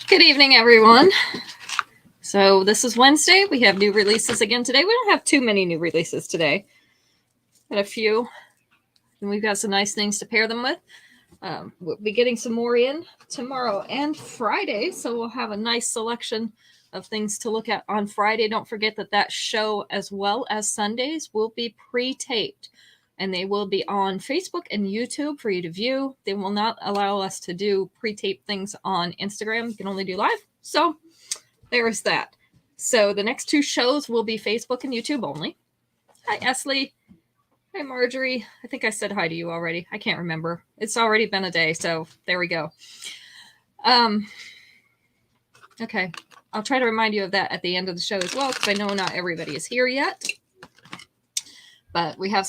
Good evening, everyone. So this is Wednesday. We have new releases again today. We don't have too many new releases today, but a few. And we've got some nice things to pair them with. We'll be getting some more in tomorrow and Friday, so we'll have a nice selection of things to look at on Friday. Don't forget that show, as well as Sundays, will be pre-taped, and they will be on Facebook and YouTube for you to view. They will not allow us to do pre-taped things on Instagram. You can only do live. So there's that. So the next two shows will be Facebook and YouTube only. Hi, Esley. Hi, Marjorie. I think I said hi to you already. I can't remember. It's already been a day, so there we go. Okay. I'll try to remind you of that at the end of the show as well, because I know not everybody is here yet. But we have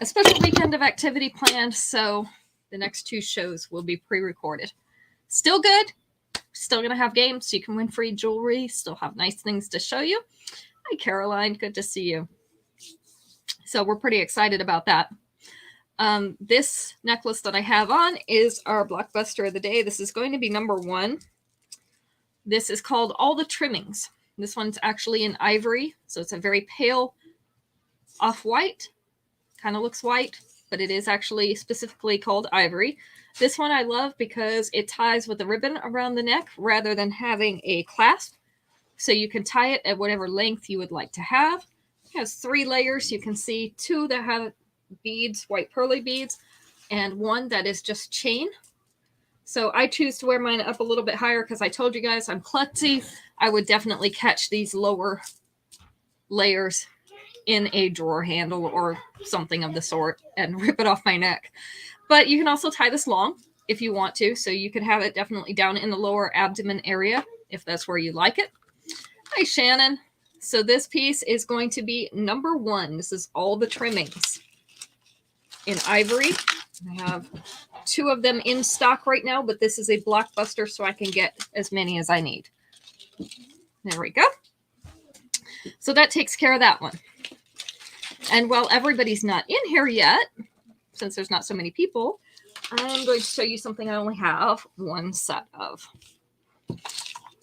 a special weekend of activity planned, so the next two shows will be pre-recorded. Still good. Still going to have games, so you can win free jewelry. Still have nice things to show you. Hi, Caroline. Good to see you. So we're pretty excited about that. This necklace that I have on is our blockbuster of the day. This is going to be number 1. This is called All the Trimmings. This one's actually in ivory, so it's a very pale off-white. Kind of looks white, but it is actually specifically called ivory. This one I love because it ties with a ribbon around the neck rather than having a clasp. So you can tie it at whatever length you would like to have. It has 3 layers. You can see 2 that have beads, white pearly beads, and 1 that is just chain. So I choose to wear mine up a little bit higher because I told you guys I'm klutzy. I would definitely catch these lower layers in a drawer handle or something of the sort and rip it off my neck. But you can also tie this long if you want to. So you could have it definitely down in the lower abdomen area if that's where you like it. Hi, Shannon. So this piece is going to be number 1. This is All the Trimmings in ivory. I have 2 of them in stock right now, but this is a blockbuster, so I can get as many as I need. There we go. So that takes care of that one. And while everybody's not in here yet, since there's not so many people, I'm going to show you something I only have 1 set of.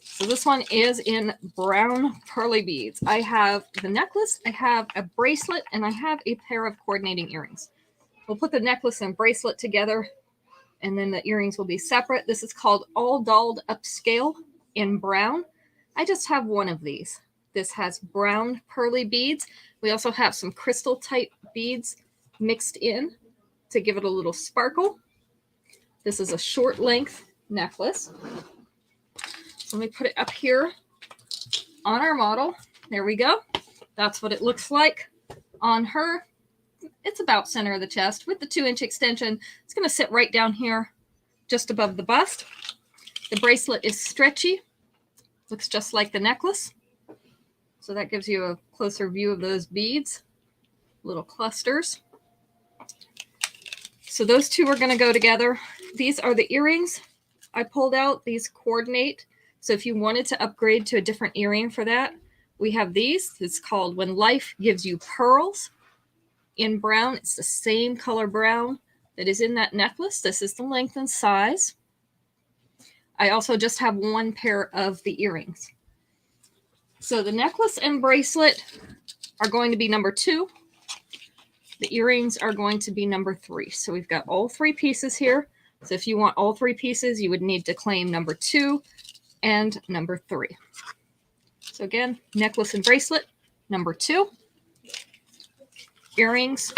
So this one is in brown pearly beads. I have the necklace, I have a bracelet, and I have a pair of coordinating earrings. We'll put the necklace and bracelet together, and then the earrings will be separate. This is called All Dolled Upscale in brown. I just have 1 of these. This has brown pearly beads. We also have some crystal type beads mixed in to give it a little sparkle. This is a short length necklace. So let me put it up here on our model. There we go. That's what it looks like on her. It's about center of the chest with the 2-inch extension. It's going to sit right down here just above the bust. The bracelet is stretchy. Looks just like the necklace. So that gives you a closer view of those beads, little clusters. So those 2 are going to go together. These are the earrings I pulled out. These coordinate. So if you wanted to upgrade to a different earring for that, we have these. It's called When Life Gives You Pearls in brown. It's the same color brown that is in that necklace. This is the length and size. I also just have 1 pair of the earrings. So the necklace and bracelet are going to be number 2. The earrings are going to be number 3. So we've got all 3 pieces here. So if you want all 3 pieces, you would need to claim number 2 and number 3. So again, necklace and bracelet, number 2. Earrings,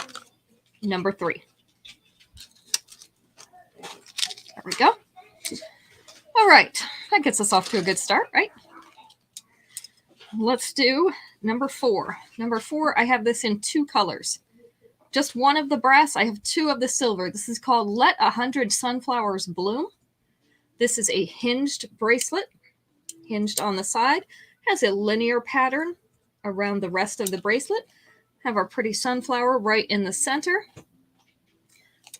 number 3. There we go. All right. That gets us off to a good start, right? Let's do number 4. Number 4, I have this in 2 colors. Just 1 of the brass. I have 2 of the silver. This is called Let 100 Sunflowers Bloom. This is a hinged bracelet, hinged on the side. Has a linear pattern around the rest of the bracelet. Have our pretty sunflower right in the center.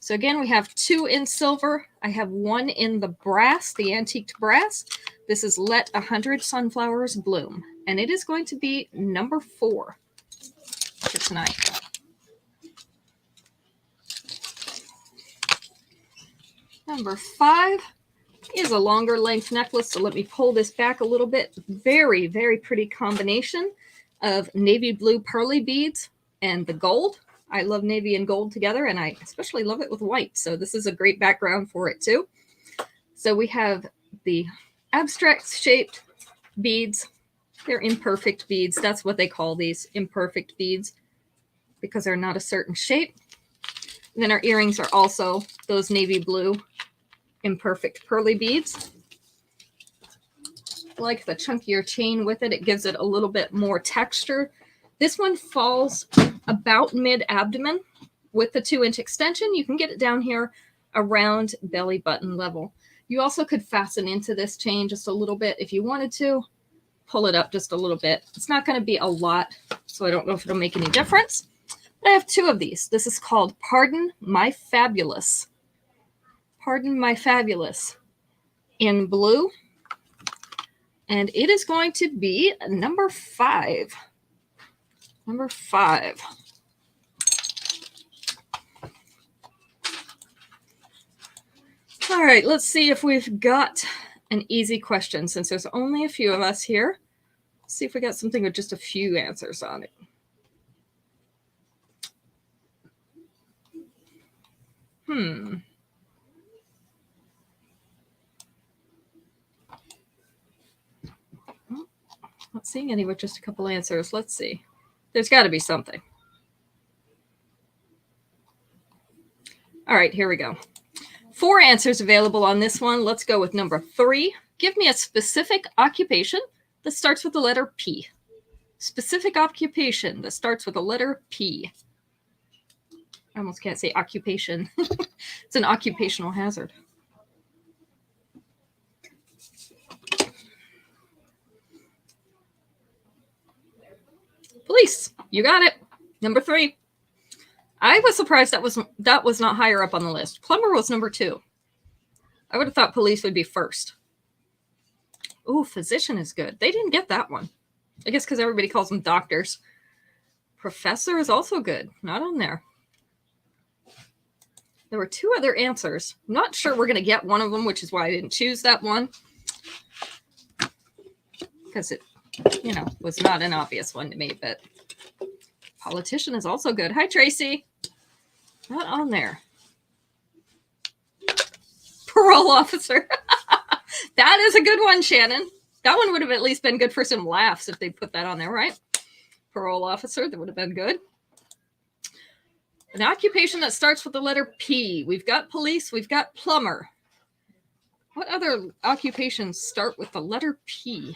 So again, we have 2 in silver. I have 1 in the brass, the antiqued brass. This is Let 100 Sunflowers Bloom. And it is going to be number 4 for tonight. Number 5, is a longer length necklace. So let me pull this back a little bit. Very, very pretty combination of navy blue pearly beads and the gold. I love navy and gold together, and I especially love it with white. So this is a great background for it too. So we have the abstract shaped beads. They're imperfect beads. That's what they call these, imperfect beads, because they're not a certain shape. And then our earrings are also those navy blue imperfect pearly beads. I like the chunkier chain with it. It gives it a little bit more texture. This one falls about mid-abdomen with the 2-inch extension. You can get it down here around belly button level. You also could fasten into this chain just a little bit if you wanted to. Pull it up just a little bit. It's not going to be a lot, so I don't know if it'll make any difference. But I have 2 of these. This is called Pardon My Fabulous. Pardon My Fabulous in blue. And it is going to be number 5. Number 5. All right, let's see if we've got an easy question since there's only a few of us here. Let's see if we got something with just a few answers on it. Not seeing any with just a couple answers. Let's see. There's got to be something. All right, here we go. 4 answers available on this one. Let's go with number 3. Give me a specific occupation that starts with the letter P. Specific occupation that starts with the letter P. I almost can't say occupation. It's an occupational hazard. Police, you got it. Number 3. I was surprised that was not higher up on the list. Plumber was number 2. I would have thought police would be first. Ooh, physician is good. They didn't get that one. I guess because everybody calls them doctors. Professor is also good. Not on there. There were 2 other answers. I'm not sure we're going to get one of them, which is why I didn't choose that one. Because it, was not an obvious one to me. But politician is also good. Hi, Tracy. Not on there. Parole officer. That is a good one, Shannon. That one would have at least been good for some laughs if they put that on there, right? Parole officer, that would have been good. An occupation that starts with the letter P. We've got police, we've got plumber. What other occupations start with the letter P?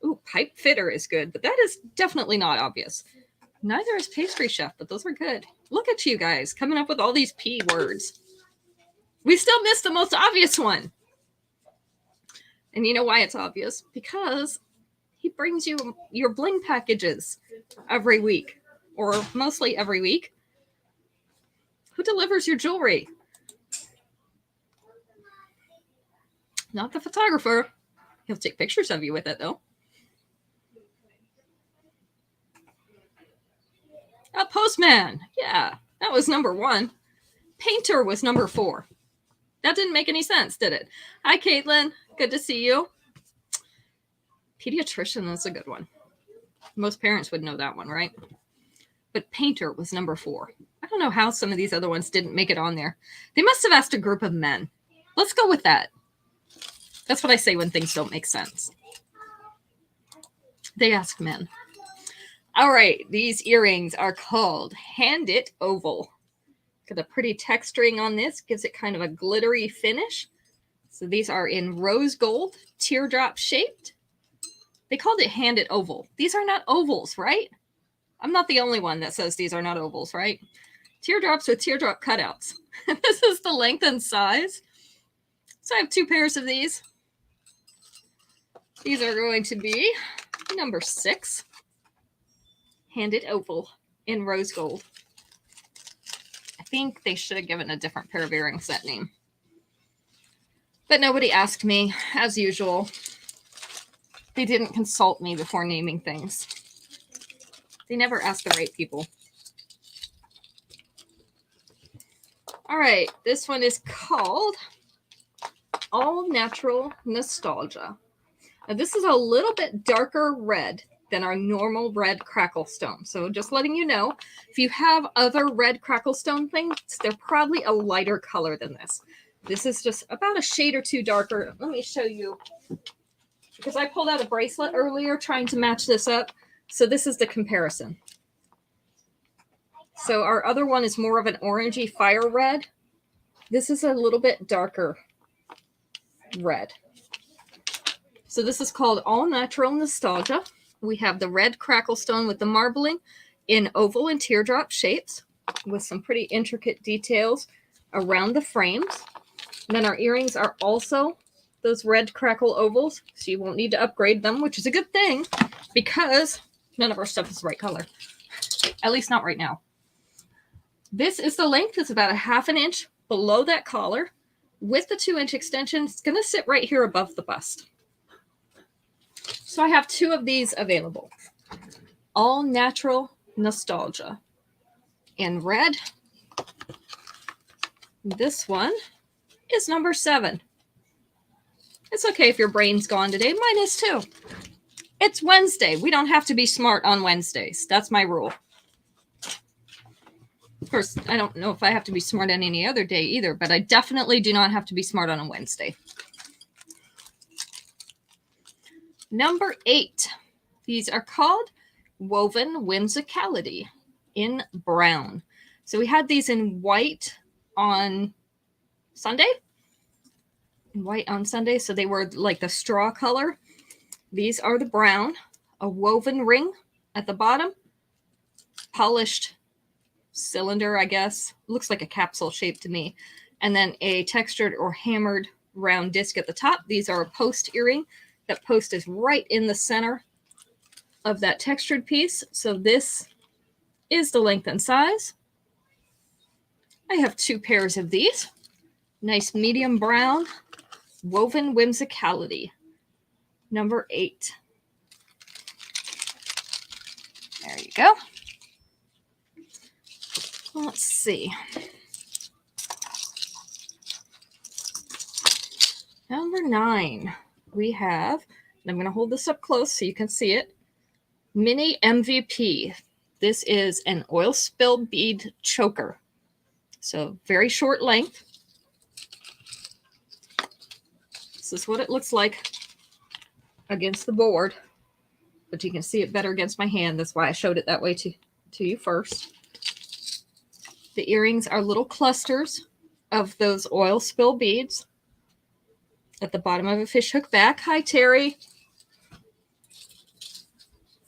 Ooh, pipe fitter is good, but that is definitely not obvious. Neither is pastry chef, but those are good. Look at you guys coming up with all these P words. We still missed the most obvious one. And you know why it's obvious? Because he brings you your bling packages every week, or mostly every week. Who delivers your jewelry? Not the photographer. He'll take pictures of you with it, though. A postman. Yeah, that was number 1. Painter was number 4. That didn't make any sense, did it? Hi, Caitlin. Good to see you. Pediatrician is a good one. Most parents would know that one, right? But painter was number 4. I don't know how some of these other ones didn't make it on there. They must have asked a group of men. Let's go with that. That's what I say when things don't make sense. They ask men. All right, these earrings are called Hand It Oval. Got a pretty texturing on this. Gives it kind of a glittery finish. So these are in rose gold, teardrop shaped. They called it Hand It Oval. These are not ovals, right? I'm not the only one that says these are not ovals, right? Teardrops with teardrop cutouts. This is the length and size. So I have 2 pairs of these. These are going to be number 6. Hand It Oval in rose gold. I think they should have given a different pair of earrings that name. But nobody asked me, as usual. They didn't consult me before naming things. They never ask the right people. All right, this one is called All Natural Nostalgia. Now this is a little bit darker red than our normal red crackle stone. So just letting you know, if you have other red crackle stone things, they're probably a lighter color than this. This is just about a shade or two darker. Let me show you, because I pulled out a bracelet earlier trying to match this up. So this is the comparison. So our other one is more of an orangey fire red. This is a little bit darker red. So this is called All Natural Nostalgia. We have the red crackle stone with the marbling in oval and teardrop shapes with some pretty intricate details around the frames. And then our earrings are also those red crackle ovals, so you won't need to upgrade them, which is a good thing because none of our stuff is the right color, at least not right now. This is the length. It's about a ½ inch below that collar with the 2-inch extension. It's going to sit right here above the bust. So I have 2 of these available. All Natural Nostalgia in red. This one is number 7. It's okay if your brain's gone today. Mine is too. It's Wednesday. We don't have to be smart on Wednesdays. That's my rule. Of course, I don't know if I have to be smart on any other day either, but I definitely do not have to be smart on a Wednesday. Number 8. These are called Woven Whimsicality in brown. So we had these in white on Sunday. White on Sunday, so they were like the straw color. These are the brown. A woven ring at the bottom. Polished cylinder, I guess. Looks like a capsule shape to me. And then a textured or hammered round disc at the top. These are a post earring. That post is right in the center of that textured piece. So this is the length and size. I have 2 pairs of these. Nice medium brown, Woven Whimsicality, number 8. There you go. Let's see. Number 9. We have, and I'm going to hold this up close so you can see it, Mini MVP. This is an oil spill bead choker. So very short length. This is what it looks like against the board, but you can see it better against my hand. That's why I showed it that way to you first. The earrings are little clusters of those oil spill beads at the bottom of a fishhook back. Hi, Terry.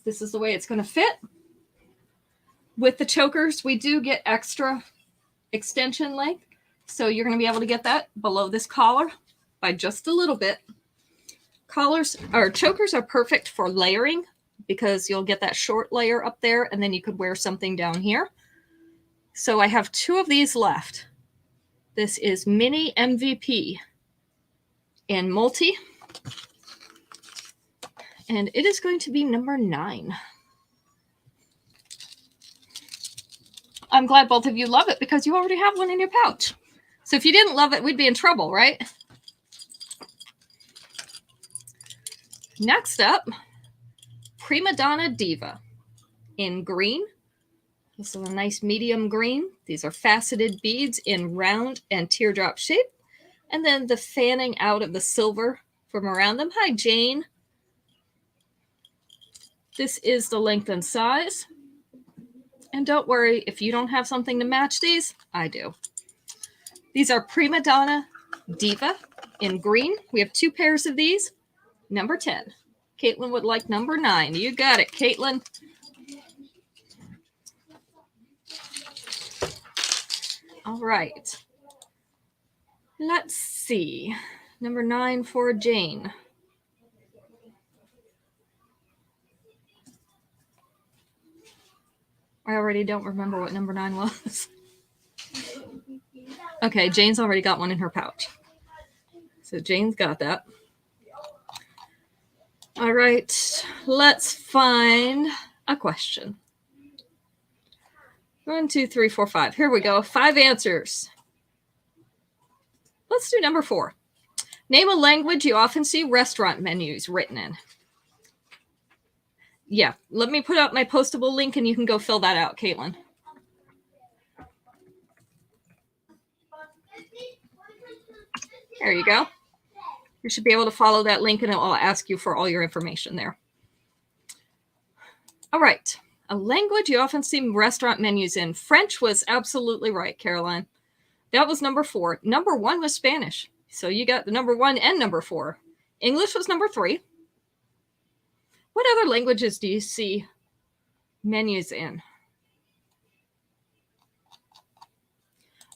This is the way it's going to fit. With the chokers, we do get extra extension length. So you're going to be able to get that below this collar by just a little bit. Collars or chokers are perfect for layering because you'll get that short layer up there and then you could wear something down here. So I have 2 of these left. This is Mini MVP in multi. And it is going to be number 9. I'm glad both of you love it because you already have one in your pouch. So if you didn't love it, we'd be in trouble, right? Next up, Prima Donna Diva in green. This is a nice medium green. These are faceted beads in round and teardrop shape. And then the fanning out of the silver from around them. Hi, Jane. This is the length and size. And don't worry, if you don't have something to match these, I do. These are Prima Donna Diva in green. We have 2 pairs of these. Number 10. Caitlin would like number 9. You got it, Caitlin. All right. Let's see. Number 9 for Jane. I already don't remember what number 9 was. Okay, Jane's already got one in her pouch. So Jane's got that. All right, let's find a question. 1, 2, 3, 4, 5. Here we go. 5 answers. Let's do number 4. Name a language you often see restaurant menus written in. Yeah, let me put out my postable link and you can go fill that out, Caitlin. There you go. You should be able to follow that link and it will ask you for all your information there. All right. A language you often see restaurant menus in. French was absolutely right, Caroline. That was number 4. Number 1 was Spanish. So you got the number 1 and number 4. English was number 3. What other languages do you see menus in?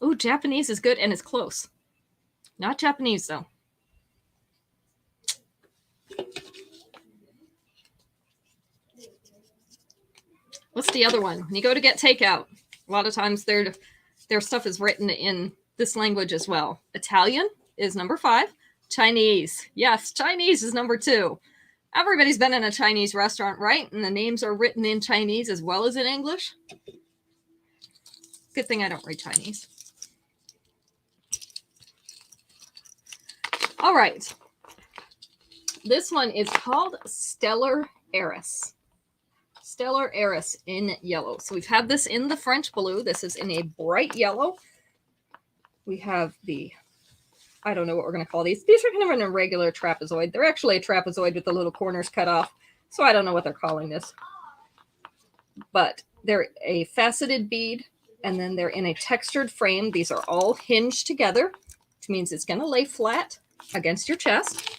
Oh, Japanese is good and it's close. Not Japanese, though. What's the other one? When you go to get takeout, a lot of times their stuff is written in this language as well. Italian is number 5. Chinese. Yes, Chinese is number 2. Everybody's been in a Chinese restaurant, right? And the names are written in Chinese as well as in English. Good thing I don't read Chinese. All right. This one is called Stellar Heiress. Stellar Heiress in yellow. So we've had this in the French blue. This is in a bright yellow. We have the, I don't know what we're going to call these. These are kind of an irregular trapezoid. They're actually a trapezoid with the little corners cut off. So I don't know what they're calling this. But they're a faceted bead, and then they're in a textured frame. These are all hinged together, which means it's going to lay flat against your chest.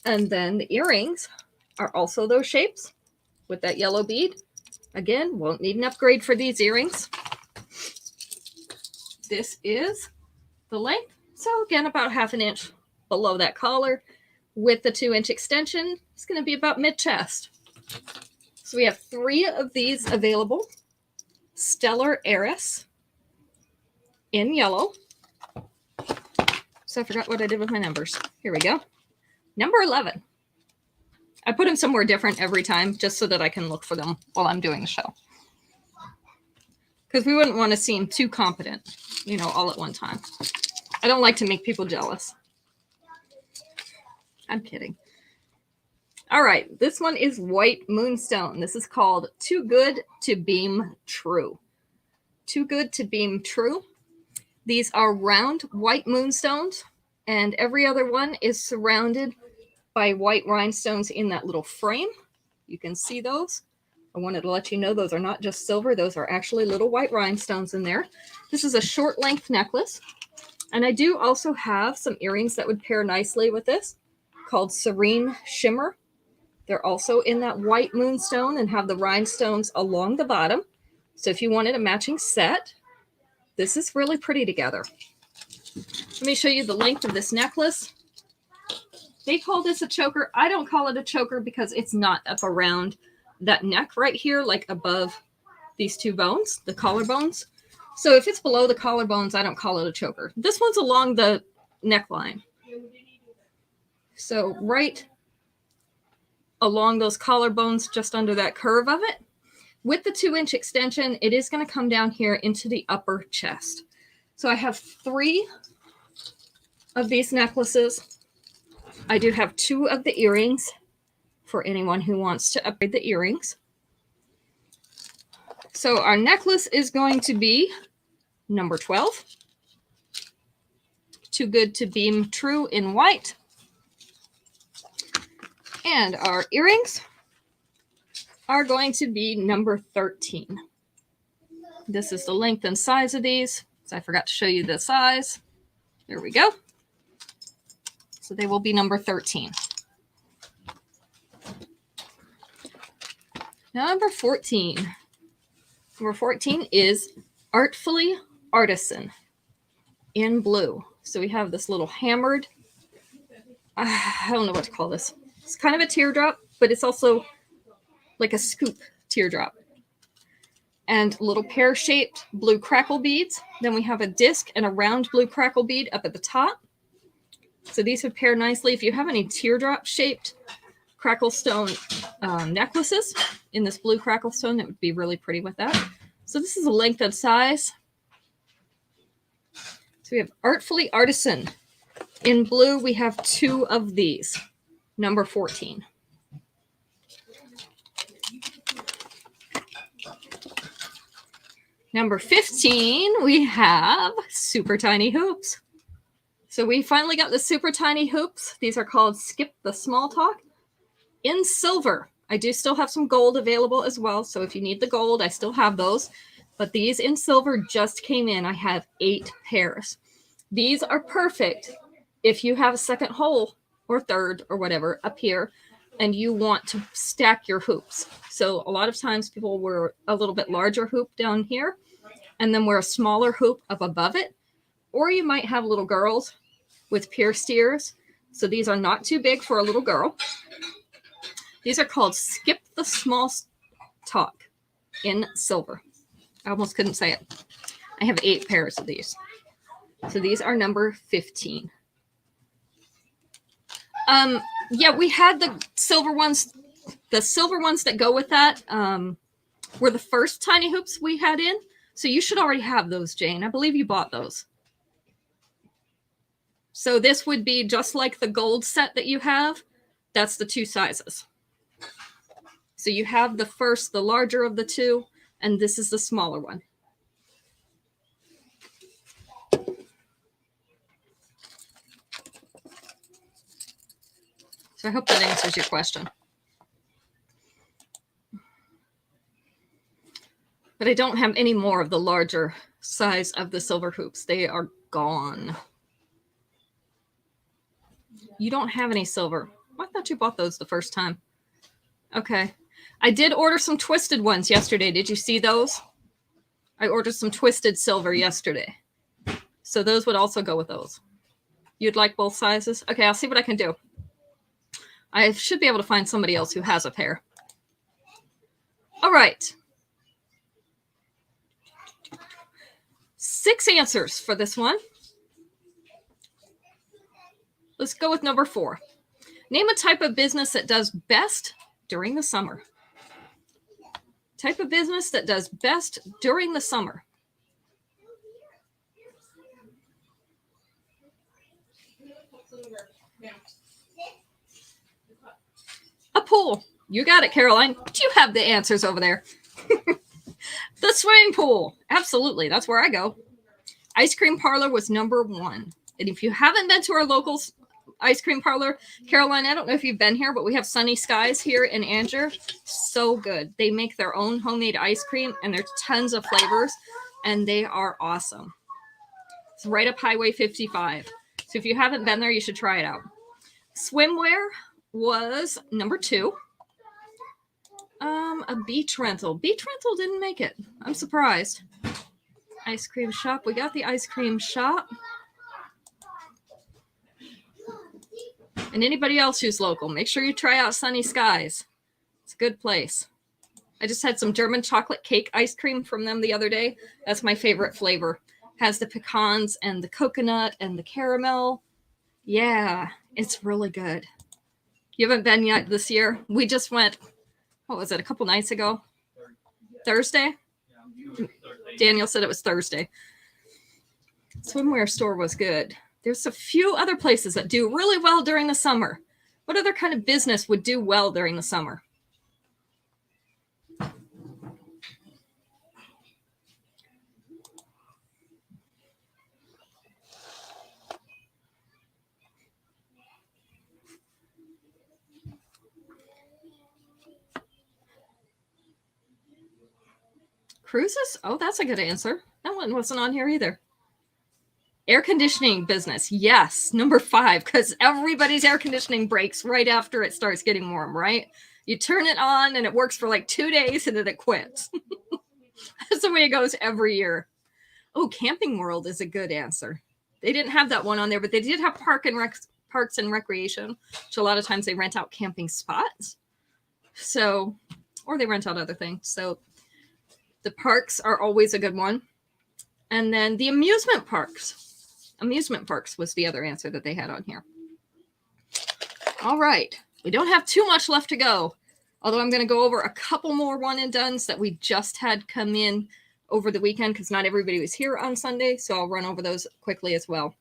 And then the earrings are also those shapes with that yellow bead. Again, won't need an upgrade for these earrings. This is the length. So again, about 1/2 inch below that collar. With the 2-inch extension, it's going to be about mid-chest. So we have 3 of these available. Stellar Heiress in yellow. So I forgot what I did with my numbers. Here we go. Number 11. I put them somewhere different every time just so that I can look for them while I'm doing the show. Because we wouldn't want to seem too competent, all at one time. I don't like to make people jealous. I'm kidding. All right, this one is White Moonstone. This is called Too Good to Beam True. Too Good to Beam True. These are round white moonstones, and every other one is surrounded by white rhinestones in that little frame. You can see those. I wanted to let you know those are not just silver. Those are actually little white rhinestones in there. This is a short length necklace. And I do also have some earrings that would pair nicely with this called Serene Shimmer. They're also in that white moonstone and have the rhinestones along the bottom. So if you wanted a matching set, this is really pretty together. Let me show you the length of this necklace. They call this a choker. I don't call it a choker because it's not up around that neck right here, like above these 2 bones, the collarbones. So if it's below the collarbones, I don't call it a choker. This one's along the neckline. So right along those collarbones, just under that curve of it. With the 2-inch extension, it is going to come down here into the upper chest. So I have 3 of these necklaces. I do have 2 of the earrings for anyone who wants to upgrade the earrings. So our necklace is going to be number 12. Too Good to Beam True in white. And our earrings are going to be number 13. This is the length and size of these. So I forgot to show you the size. There we go. So they will be number 13. Number 14. Number 14 is Artfully Artisan in blue. So we have this little hammered, I don't know what to call this. It's kind of a teardrop, but it's also like a scoop teardrop. And little pear-shaped blue crackle beads. Then we have a disc and a round blue crackle bead up at the top. So these would pair nicely. If you have any teardrop-shaped crackle stone necklaces in this blue crackle stone, that would be really pretty with that. So this is a length and size. So we have Artfully Artisan In blue, we have 2 of these. Number 14. Number 15, we have super tiny hoops. So we finally got the super tiny hoops. These are called Skip the Small Talk in silver. I do still have some gold available as well. So if you need the gold, I still have those. But these in silver just came in. I have 8 pairs. These are perfect if you have a second hole or third or whatever up here and you want to stack your hoops. So a lot of times people wear a little bit larger hoop down here and then wear a smaller hoop up above it. Or you might have little girls with pierced ears. So these are not too big for a little girl. These are called Skip the Small Talk in silver. I almost couldn't say it. I have 8 pairs of these. So these are number 15. Yeah, we had the silver ones. The silver ones that go with that were the first tiny hoops we had in. So you should already have those, Jane. I believe you bought those. So this would be just like the gold set that you have. That's the 2 sizes. So you have the first, the larger of the 2, and this is the smaller one. So I hope that answers your question. But I don't have any more of the larger size of the silver hoops. They are gone. You don't have any silver. I thought you bought those the first time. Okay. I did order some twisted ones yesterday. Did you see those? I ordered some twisted silver yesterday. So those would also go with those. You'd like both sizes? Okay, I'll see what I can do. I should be able to find somebody else who has a pair. All right. 6 answers for this one. Let's go with number 4. Name a type of business that does best during the summer. Type of business that does best during the summer. A pool. You got it, Caroline. You have the answers over there. The swimming pool. Absolutely. That's where I go. Ice cream parlor was number 1. And if you haven't been to our local ice cream parlor, Caroline, I don't know if you've been here, but we have Sunny Skies here in Anger. So good. They make their own homemade ice cream, and there's tons of flavors, and they are awesome. It's right up Highway 55. So if you haven't been there, you should try it out. Swimwear was number 2. A beach rental. Beach rental didn't make it. I'm surprised. Ice cream shop. We got the ice cream shop. And anybody else who's local, make sure you try out Sunny Skies. It's a good place. I just had some German chocolate cake ice cream from them the other day. That's my favorite flavor. Has the pecans and the coconut and the caramel. Yeah, it's really good. You haven't been yet this year? We just went, what was it, a couple nights ago? Thursday? Daniel said it was Thursday. Swimwear store was good. There's a few other places that do really well during the summer. What other kind of business would do well during the summer? Cruises? Oh, that's a good answer. That one wasn't on here either. Air conditioning business. Yes, number 5, because everybody's air conditioning breaks right after it starts getting warm, right? You turn it on and it works for like 2 days and then it quits. That's the way it goes every year. Oh, Camping World is a good answer. They didn't have that one on there, but they did have Parks and Recreation, which a lot of times they rent out camping spots. So, or they rent out other things. So the parks are always a good one. And then the amusement parks. Amusement parks was the other answer that they had on here. All right. We don't have too much left to go. Although I'm going to go over a couple more one and dones that we just had come in over the weekend because not everybody was here on Sunday. So I'll run over those quickly as well.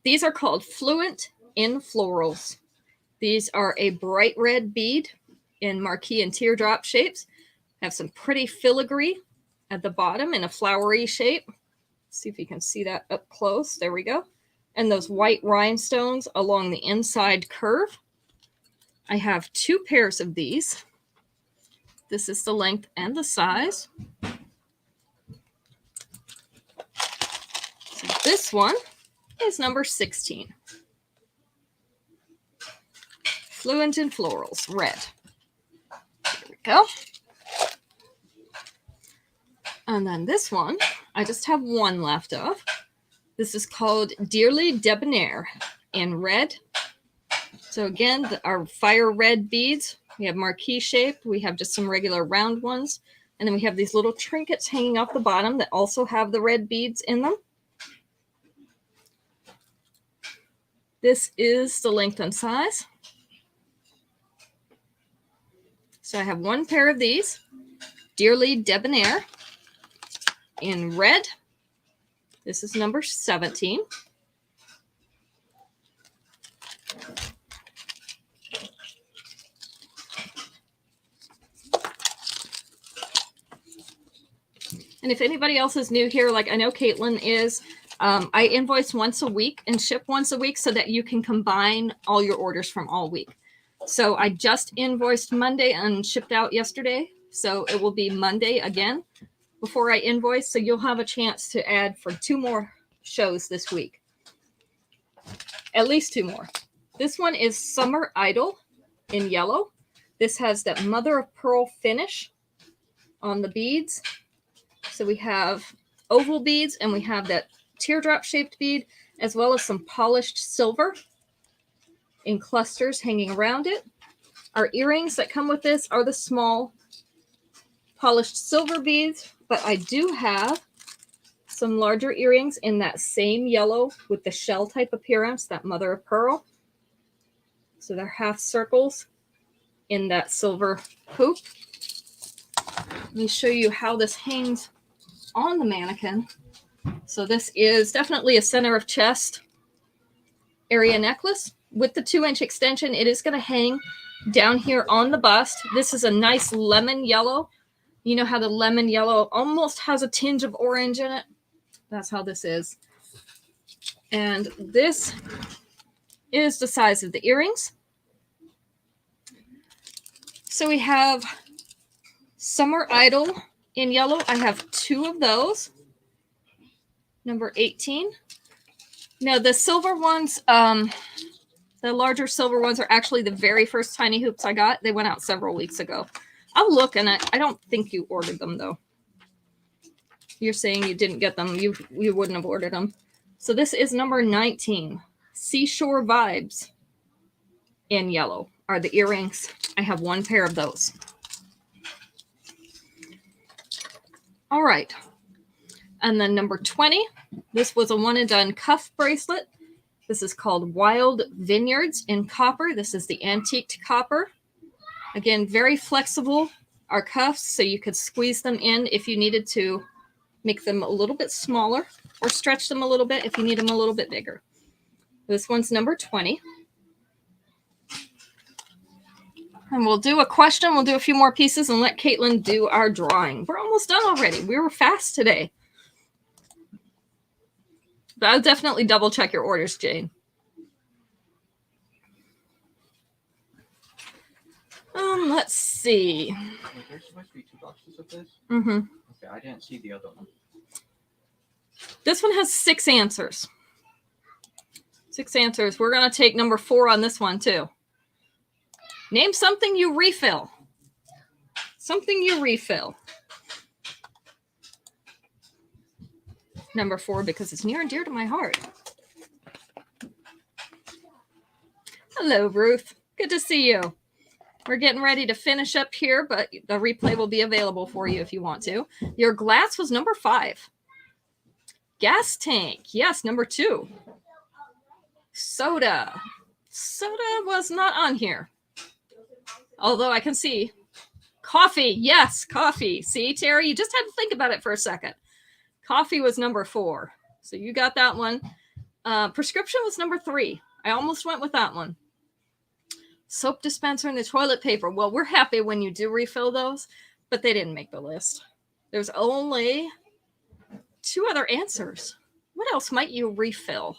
These are called Fluent in Florals. These are a bright red bead in marquee and teardrop shapes. Have some pretty filigree at the bottom in a flowery shape. Let's see if you can see that up close. There we go. And those white rhinestones along the inside curve. I have 2 pairs of these. This is the length and the size. So this one is number 16. Fluent in Florals, red. There we go. And then this one, I just have one left of. This is called Dearly Debonair in red. So again, our fire red beads. We have marquee shape. We have just some regular round ones. And then we have these little trinkets hanging off the bottom that also have the red beads in them. This is the length and size. So I have 1 pair of these, Dearly Debonair in red. This is number 17. And if anybody else is new here, like I know Caitlin is, I invoice once a week and ship once a week so that you can combine all your orders from all week. So I just invoiced Monday and shipped out yesterday. So it will be Monday again before I invoice. So you'll have a chance to add for 2 more shows this week. At least 2 more. This one is Summer Idol in yellow. This has that mother of pearl finish on the beads. So we have oval beads and we have that teardrop shaped bead as well as some polished silver in clusters hanging around it. Our earrings that come with this are the small polished silver beads, but I do have some larger earrings in that same yellow with the shell type appearance, that mother of pearl. So they're half circles in that silver hoop. Let me show you how this hangs on the mannequin. So this is definitely a center of chest area necklace. With the 2-inch extension, it is going to hang down here on the bust. This is a nice lemon yellow. You know how the lemon yellow almost has a tinge of orange in it? That's how this is. And this is the size of the earrings. So we have Summer Idol in yellow. I have 2 of those. Number 18. Now the silver ones, the larger silver ones are actually the very first tiny hoops I got. They went out several weeks ago. I'll look, and I don't think you ordered them, though. You're saying you didn't get them. You wouldn't have ordered them. So this is number 19. Seashore Vibes in yellow are the earrings. I have 1 pair of those. All right. And then number 20. This was a one-and-done cuff bracelet. This is called Wild Vineyards in copper. This is the antiqued copper. Again, very flexible, our cuffs, so you could squeeze them in if you needed to make them a little bit smaller or stretch them a little bit if you need them a little bit bigger. This one's number 20. And we'll do a question. We'll do a few more pieces and let Caitlin do our drawing. We're almost done already. We were fast today. But I'll definitely double check your orders, Jane. Let's see. There's supposed to be 2 boxes of this? Mm-hmm. Okay, I didn't see the other one. This one has 6 answers. 6 answers. We're going to take number 4 on this one, too. Name something you refill. Something you refill. Number 4, because it's near and dear to my heart. Hello, Ruth. Good to see you. We're getting ready to finish up here, but the replay will be available for you if you want to. Your glass was number 5. Gas tank. Yes, number 2. Soda. Soda was not on here. Although I can see. Coffee. Yes, coffee. See, Terry, you just had to think about it for a second. Coffee was number 4. So you got that one. Prescription was number 3. I almost went with that one. Soap dispenser and the toilet paper. Well, we're happy when you do refill those, but they didn't make the list. There's only 2 other answers. What else might you refill?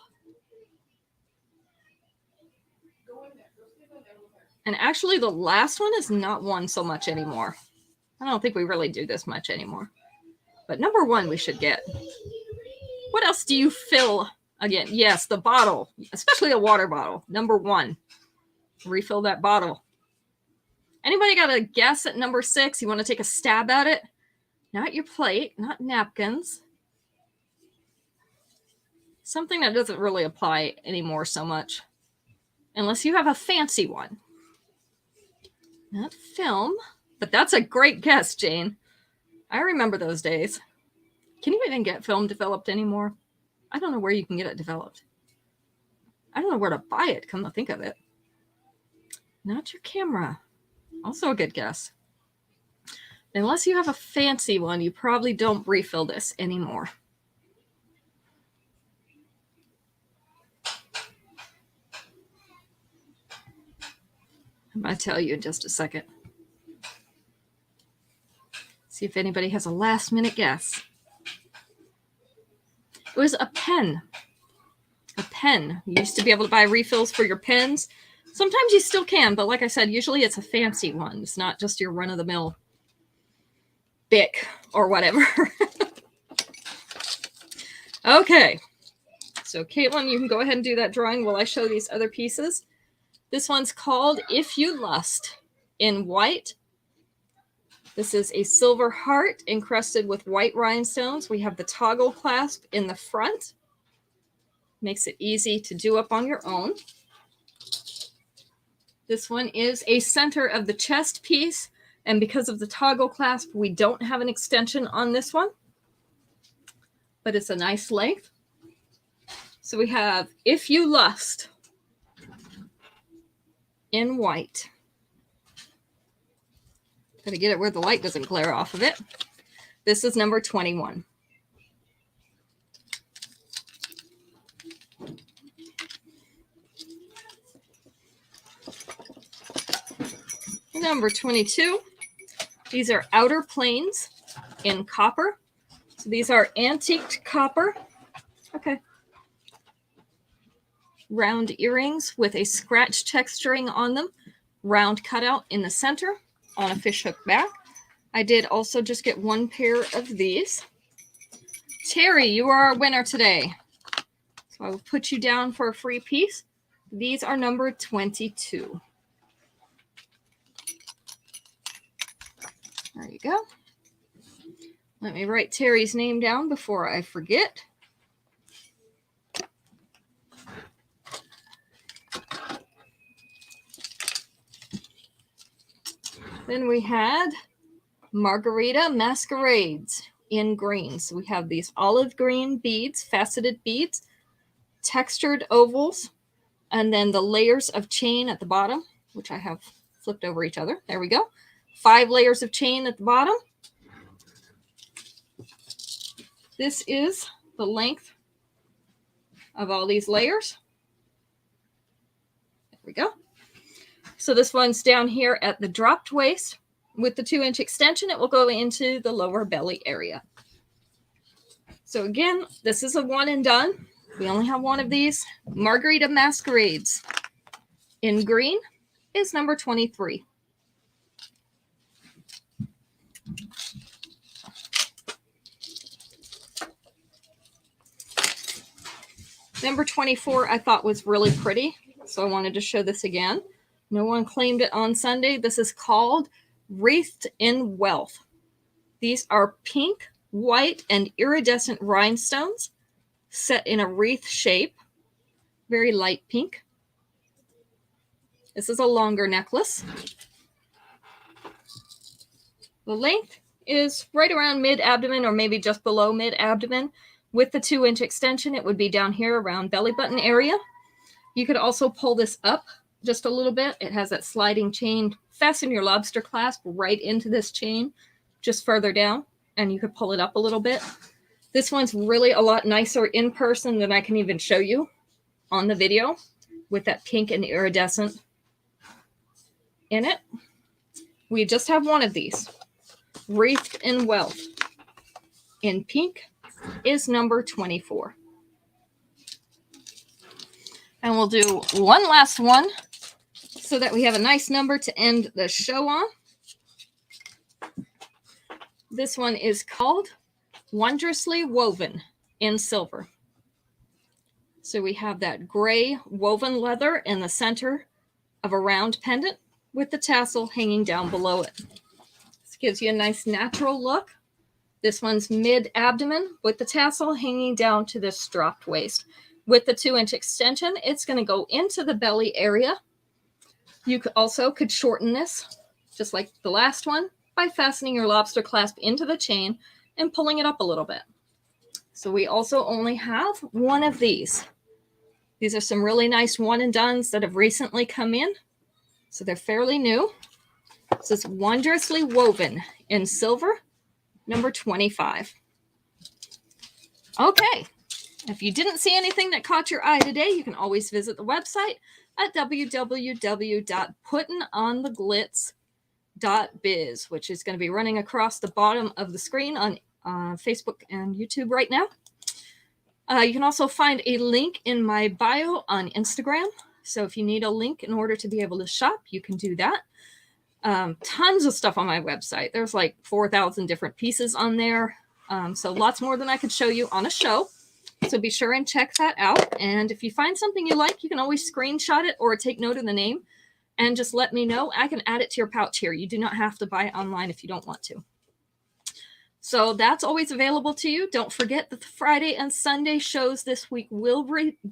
And actually, the last one is not one so much anymore. I don't think we really do this much anymore. But number 1 we should get. What else do you fill? Again, yes, the bottle, especially a water bottle. Number 1. Refill that bottle. Anybody got a guess at number 6? You want to take a stab at it? Not your plate, not napkins. Something that doesn't really apply anymore so much. Unless you have a fancy one. Not film, but that's a great guess, Jane. I remember those days. Can you even get film developed anymore? I don't know where you can get it developed. I don't know where to buy it, come to think of it. Not your camera. Also a good guess. Unless you have a fancy one, you probably don't refill this anymore. I'm going to tell you in just a second. See if anybody has a last minute guess. It was a pen. A pen. You used to be able to buy refills for your pens. Sometimes you still can, but like I said, usually it's a fancy one. It's not just your run-of-the-mill Bic or whatever. Okay. So Caitlin, you can go ahead and do that drawing while I show these other pieces. This one's called If You Lust in white. This is a silver heart encrusted with white rhinestones. We have the toggle clasp in the front. Makes it easy to do up on your own. This one is a center of the chest piece. And because of the toggle clasp, we don't have an extension on this one. But it's a nice length. So we have If You Lust in white. Gotta get it where the light doesn't glare off of it. This is number 21. Number 22. These are outer planes in copper. So these are antiqued copper. Okay. Round earrings with a scratch texturing on them. Round cutout in the center on a fishhook back. I did also just get 1 pair of these. Terry, you are our winner today. So I will put you down for a free piece. These are number 22. There you go. Let me write Terry's name down before I forget. Then we had Margarita Masquerades in green. So we have these olive green beads, faceted beads, textured ovals, and then the layers of chain at the bottom, which I have flipped over each other. There we go. 5 layers of chain at the bottom. This is the length of all these layers. There we go. So this one's down here at the dropped waist. With the 2-inch extension, it will go into the lower belly area. So again, this is a one and done. We only have one of these. Margarita Masquerades in green is number 23. Number 24 I thought was really pretty, so I wanted to show this again. No one claimed it on Sunday. This is called Wreathed in Wealth. These are pink, white, and iridescent rhinestones set in a wreath shape. Very light pink. This is a longer necklace. The length is right around mid-abdomen or maybe just below mid-abdomen. With the 2-inch extension, it would be down here around belly button area. You could also pull this up just a little bit. It has that sliding chain. Fasten your lobster clasp right into this chain, just further down, and you could pull it up a little bit. This one's really a lot nicer in person than I can even show you. on the video with that pink and iridescent in it. We just have one of these. Wreathed in Wealth in pink is number 24. And we'll do one last one so that we have a nice number to end the show on. This one is called Wondrously Woven in Silver. So we have that gray woven leather in the center of a round pendant with the tassel hanging down below it. This gives you a nice natural look. This one's mid-abdomen with the tassel hanging down to this stropped waist. With the 2-inch extension, it's going to go into the belly area. You could shorten this, just like the last one, by fastening your lobster clasp into the chain and pulling it up a little bit. So we also only have one of these. These are some really nice one and dones that have recently come in. So they're fairly new. So it's Wondrously Woven in Silver, number 25. Okay. If you didn't see anything that caught your eye today, you can always visit the website at www.PuttinOnTheGlitz.biz, which is going to be running across the bottom of the screen on Facebook and YouTube right now. You can also find a link in my bio on Instagram. So if you need a link in order to be able to shop, you can do that. Tons of stuff on my website. There's like 4,000 different pieces on there. So lots more than I could show you on a show. So be sure and check that out. And if you find something you like, you can always screenshot it or take note of the name and just let me know. I can add it to your pouch here. You do not have to buy it online if you don't want to. So that's always available to you. Don't forget that the Friday and Sunday shows this week will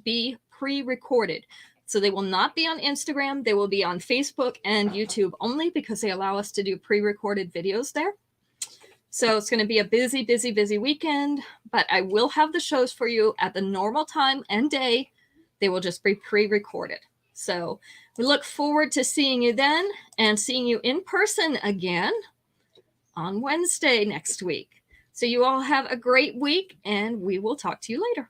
be pre-recorded. So they will not be on Instagram. They will be on Facebook and YouTube only because they allow us to do pre-recorded videos there. So it's going to be a busy, busy, busy weekend, but I will have the shows for you at the normal time and day. They will just be pre-recorded. So we look forward to seeing you then and seeing you in person again on Wednesday next week. So you all have a great week and we will talk to you later.